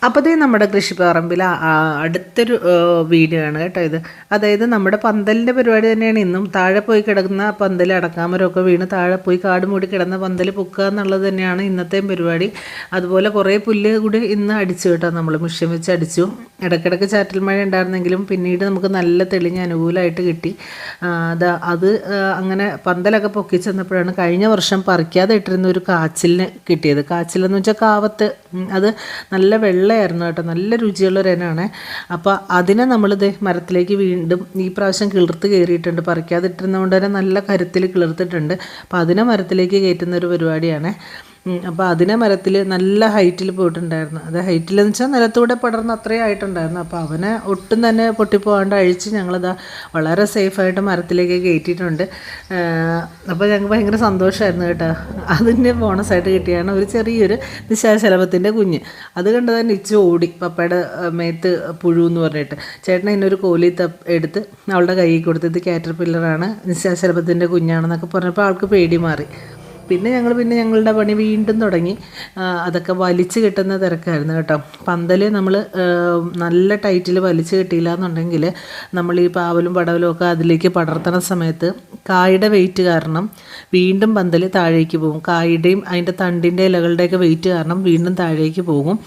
അപ്പോൾ ഇത് നമ്മുടെ കൃഷിപ്പറമ്പിൽ അടുത്തൊരു വീഡിയോ ആണ് കേട്ടോ ഇത്. അതായത് നമ്മുടെ പന്തലിൻ്റെ പരിപാടി തന്നെയാണ് ഇന്നും. താഴെ പോയി കിടക്കുന്ന പന്തൽ അടക്കാമരമൊക്കെ വീണ് താഴെ പോയി കാട് മൂടി കിടന്ന പന്തൽ പൊക്കുക എന്നുള്ളത് തന്നെയാണ് ഇന്നത്തെയും പരിപാടി. അതുപോലെ കുറേ പുല്ല് കൂടി ഇന്ന് അടിച്ചു കേട്ടോ, നമ്മൾ മിഷ്യൻ വെച്ച് അടിച്ചു. ഇടയ്ക്കിടയ്ക്ക് ചാറ്റൽ മഴ ഉണ്ടായിരുന്നെങ്കിലും പിന്നീട് നമുക്ക് നല്ല തെളിഞ്ഞ അനുകൂലമായിട്ട് കിട്ടി. അത് അങ്ങനെ പന്തലൊക്കെ പൊക്കി ചെന്നപ്പോഴാണ് കഴിഞ്ഞ വർഷം പറിക്കാതെ ഇട്ടിരുന്ന ഒരു കാച്ചിലിന് കിട്ടിയത്. കാച്ചിലെന്ന് വെച്ചാൽ കാവത്ത്, അത് നല്ല വെള്ളയായിരുന്നു കേട്ടോ, നല്ല രുചിയുള്ളൊരു ഇനമാണ്. അപ്പോൾ അതിനെ നമ്മളിത് മരത്തിലേക്ക് വീണ്ടും ഈ പ്രാവശ്യം കിളിർത്ത് കയറിയിട്ടുണ്ട്. പറിക്കാതെ ഇട്ടിരുന്നതുകൊണ്ട് തന്നെ നല്ല കരുത്തിൽ കിളിർത്തിട്ടുണ്ട്. അപ്പോൾ അതിനെ മരത്തിലേക്ക് കയറ്റുന്ന ഒരു പരിപാടിയാണ്. അപ്പോൾ അതിനെ മരത്തിൽ നല്ല ഹൈറ്റിൽ പോയിട്ടുണ്ടായിരുന്നു. അത് ഹൈറ്റിലെന്ന് വെച്ചാൽ നിലത്തൂടെ പടർന്ന് അത്രയും ആയിട്ടുണ്ടായിരുന്നു. അപ്പോൾ അവനെ ഒട്ടും തന്നെ പൊട്ടിപ്പോകാണ്ട് അഴിച്ച് ഞങ്ങളത് വളരെ സേഫായിട്ട് മരത്തിലേക്ക് കയറ്റിയിട്ടുണ്ട്. അപ്പോൾ ഞങ്ങൾക്ക് ഭയങ്കര സന്തോഷമായിരുന്നു കേട്ടോ. അതിൻ്റെ ബോണസായിട്ട് കിട്ടിയാണ് ഒരു ചെറിയൊരു നിശാശലഭത്തിൻ്റെ കുഞ്ഞ്. അത് കണ്ട് തന്നെ ഇച്ച് ഓടി, പപ്പയുടെ മേത്ത് പുഴു എന്ന് പറഞ്ഞിട്ട്. ചേട്ടൻ ഇതിനൊരു കോലി എടുത്ത് അവളുടെ കയ്യിൽ കൊടുത്തത് കാറ്റർ പില്ലറാണ്, നിശാശലഭത്തിൻ്റെ കുഞ്ഞാണെന്നൊക്കെ പറഞ്ഞപ്പോൾ ആൾക്ക് പേടി മാറി. പിന്നെ ഞങ്ങളുടെ പണി വീണ്ടും തുടങ്ങി. അതൊക്കെ വലിച്ചു കെട്ടുന്ന തിരക്കായിരുന്നു കേട്ടോ. പന്തൽ നമ്മൾ നല്ല ടൈറ്റിൽ വലിച്ചു കെട്ടിയില്ല എന്നുണ്ടെങ്കിൽ നമ്മൾ ഈ പാവലും പടവലും ഒക്കെ അതിലേക്ക് പടർത്തണ സമയത്ത് കായുടെ വെയിറ്റ് കാരണം വീണ്ടും പന്തൽ താഴേക്ക് പോകും. കായുടെയും അതിൻ്റെ തണ്ടിൻ്റെ ഇലകളുടെയൊക്കെ വെയിറ്റ് കാരണം വീണ്ടും താഴേക്ക് പോകും.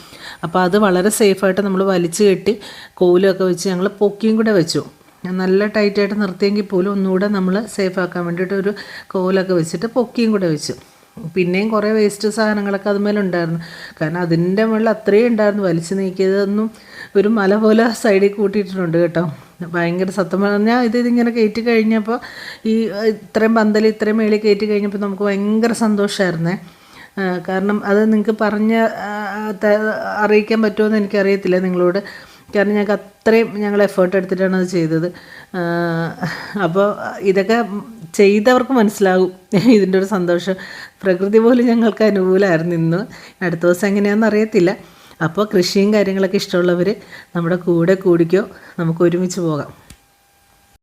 അപ്പോൾ അത് വളരെ സേഫായിട്ട് നമ്മൾ വലിച്ചു കെട്ടി കോലൊക്കെ വെച്ച് ഞങ്ങൾ പൊക്കിയും കൂടെ വെച്ചു. നല്ല ടൈറ്റായിട്ട് നിർത്തിയെങ്കിൽ പോലും ഒന്നുകൂടെ നമ്മൾ സേഫാക്കാൻ വേണ്ടിയിട്ട് ഒരു കോലൊക്കെ വെച്ചിട്ട് പൊക്കിയും കൂടെ വെച്ചു. പിന്നെയും കുറേ വേസ്റ്റ് സാധനങ്ങളൊക്കെ അതുമേലെ ഉണ്ടായിരുന്നു. കാരണം അതിൻ്റെ മുകളിൽ അത്രയും ഉണ്ടായിരുന്നു. വലിച്ചു നീക്കിയതൊന്നും ഒരു മല പോലെ സൈഡിൽ കൂട്ടിയിട്ടുണ്ട് കേട്ടോ. ഭയങ്കര സത്യം പറഞ്ഞാൽ ഇതിങ്ങനെ കയറ്റി കഴിഞ്ഞപ്പോൾ ഈ ഇത്രയും പന്തൽ ഇത്രയും മേളിൽ കയറ്റി കഴിഞ്ഞപ്പോൾ നമുക്ക് ഭയങ്കര സന്തോഷമായിരുന്നേ. കാരണം അത് നിങ്ങൾക്ക് അറിയിക്കാൻ പറ്റുമോ എന്ന് എനിക്കറിയത്തില്ല നിങ്ങളോട്. കാരണം ഞങ്ങൾ എഫേർട്ട് എടുത്തിട്ടാണ് അത് ചെയ്തത്. അപ്പോൾ ഇതൊക്കെ ചെയ്തവർക്ക് മനസ്സിലാകും ഇതിൻ്റെ ഒരു സന്തോഷം. പ്രകൃതി പോലും ഞങ്ങൾക്ക് അനുകൂലമായിരുന്നു ഇന്ന്. അടുത്ത ദിവസം എങ്ങനെയാണെന്ന് അറിയത്തില്ല. അപ്പോൾ കൃഷിയും കാര്യങ്ങളൊക്കെ ഇഷ്ടമുള്ളവർ നമ്മുടെ കൂടെ കൂടിക്കോ, നമുക്ക് ഒരുമിച്ച് പോകാം.